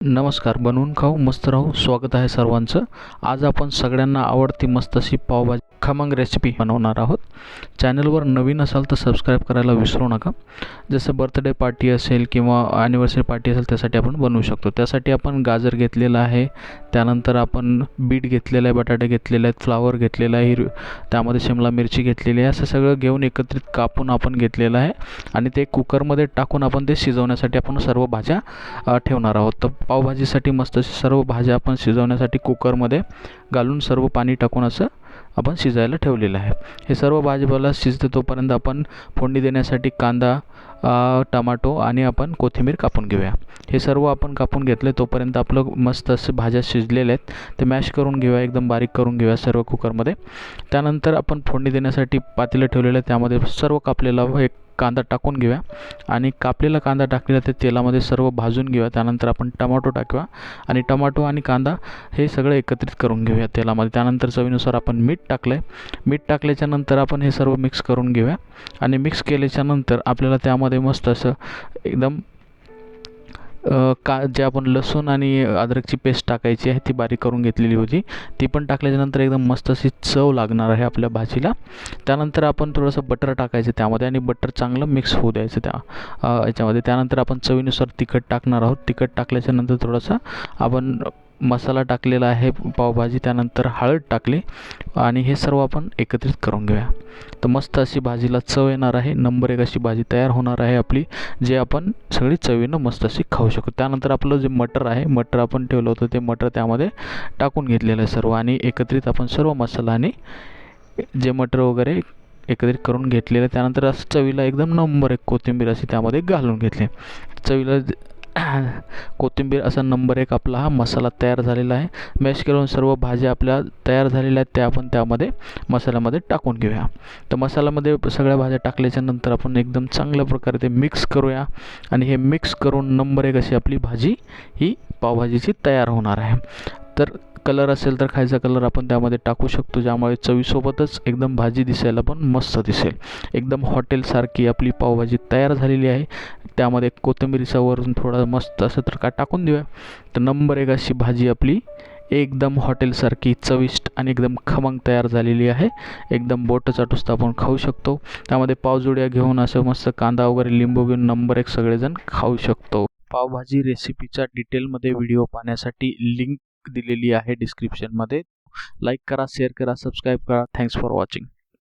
नमस्कार. बनवून खाऊ मस्त राहू स्वागत आहे सर्वांचं. आज आपण सगळ्यांना आवडती मस्त अशी पावभाजी खमंग रेसिपी बनवणार आहोत. चॅनलवर नवीन असाल तर सबस्क्राईब करायला विसरू नका. जसं बर्थडे पार्टी असेल किंवा ॲनिव्हर्सरी पार्टी असेल त्यासाठी आपण बनवू शकतो. त्यासाठी आपण गाजर घेतलेलं आहे, त्यानंतर आपण बीट घेतलेलं आहे, बटाटे घेतलेले आहेत, फ्लावर घेतलेला आहे, त्यामध्ये शिमला मिरची घेतलेली आहे. असं सगळं घेऊन एकत्रित कापून आपण घेतलेलं आहे आणि ते कुकरमध्ये टाकून आपण ते शिजवण्यासाठी आपण सर्व भाज्या ठेवणार आहोत. तर पावभाजीसाठी मस्त अशी सर्व भाज्या आपण शिजवण्यासाठी कुकरमध्ये घालून सर्व पाणी टाकून असं आपण शिजायला ठेवलेलं आहे. हे सर्व भाजीपाला शिजते तोपर्यंत आपण फोडणी देण्यासाठी कांदा, टमाटो आणि आपण कोथिंबीर कापून घेऊया. हे सर्व आपण कापून घेतले तोपर्यंत आपलं मस्त असे भाज्या शिजलेल्या आहेत ते मॅश करून घेऊया, एकदम बारीक करून घेऊया सर्व कुकरमध्ये. त्यानंतर आपण फोडणी देण्यासाठी पातेलं ठेवलेलं आहे, त्यामध्ये सर्व कापलेला एक कांदा टाकून घेऊया आणि कापलेला कांदा टाकलेला ते तेलामध्ये सर्व भाजून घेऊया. त्यानंतर आपण टमाटो टाकूया आणि टमाटो आणि कांदा हे सगळं एकत्रित करून घेऊया तेलामध्ये. त्यानंतर चवीनुसार आपण मीठ टाकलं आहे. मीठ टाकल्याच्यानंतर आपण हे सर्व मिक्स करून घेऊया आणि मिक्स केल्याच्यानंतर आपल्याला त्यामध्ये मस्त असं एकदम जे आपण लसूण आणि अद्रकची पेस्ट टाकायची आहे ती बारीक करून घेतलेली होती, ती पण टाकल्याच्यानंतर एकदम मस्त अशी चव लागणार आहे आपल्या भाजीला. त्यानंतर आपण थोडंसं बटर टाकायचं त्यामध्ये आणि बटर चांगलं मिक्स होऊ द्यायचं त्या याच्यामध्ये. त्यानंतर आपण चवीनुसार तिखट टाकणार आहोत. तिखट टाकल्याच्यानंतर थोडंसं आपण मसाला टाकलेला आहे पावभाजी, त्यानंतर हळद टाकली आणि हे सर्व आपण एकत्रित करून घेऊया. तर मस्त अशी भाजीला चव येणार आहे. नंबर एक अशी भाजी तयार होणार आहे आपली, जे आपण सगळी चवीनं मस्त अशी खाऊ शकतो. त्यानंतर आपलं जे मटर आहे, मटर आपण ठेवलं होतं ते मटर त्यामध्ये टाकून घेतलेलं आहे सर्व आणि एकत्रित आपण सर्व मसाला आणि जे मटर वगैरे एकत्रित करून घेतलेलं. त्यानंतर असं चवीला एकदम नंबर एक कोथिंबीर अशी त्यामध्ये घालून घेतली. चवीला कोथिंबीर असा नंबर एक आपला हा मसाला तयार झालेला आहे. मॅश करून सर्व भाज्या आपल्या तयार झालेल्या आहेत त्या आपण त्यामध्ये मसाल्यामध्ये टाकून घेऊया. तर मसाल्यामध्ये सगळ्या भाज्या टाकल्याच्यानंतर आपण एकदम चांगल्या प्रकारे ते मिक्स करूया आणि हे मिक्स करून नंबर एक अशी आपली भाजी ही पावभाजीची तयार होणार आहे. तर कलर असेल तर खायचा कलर आपण त्यामध्ये टाकू शकतो, ज्यामुळे चवीसोबतच एकदम भाजी दिसायला पण मस्त दिसेल. एकदम हॉटेलसारखी आपली पावभाजी तयार झालेली आहे. त्यामध्ये कोथिंबीरीचा वरून थोडा मस्त असं तडका टाकून देऊया. तर नंबर एक अशी भाजी आपली एकदम हॉटेलसारखी चविष्ट आणि एकदम खमंग तयार झालेली आहे. एकदम बोटं चाटून आपण खाऊ शकतो. त्यामध्ये पावजोड्या घेऊन असं मस्त कांदा वगैरे लिंबू घेऊन नंबर एक सगळेजण खाऊ शकतो. पावभाजी रेसिपीचा डिटेलमध्ये व्हिडिओ पाहण्यासाठी लिंक दिलेली आहे डिस्क्रिप्शनमध्ये. लाईक करा, शेअर करा, सबस्क्राईब करा. Thanks for watching.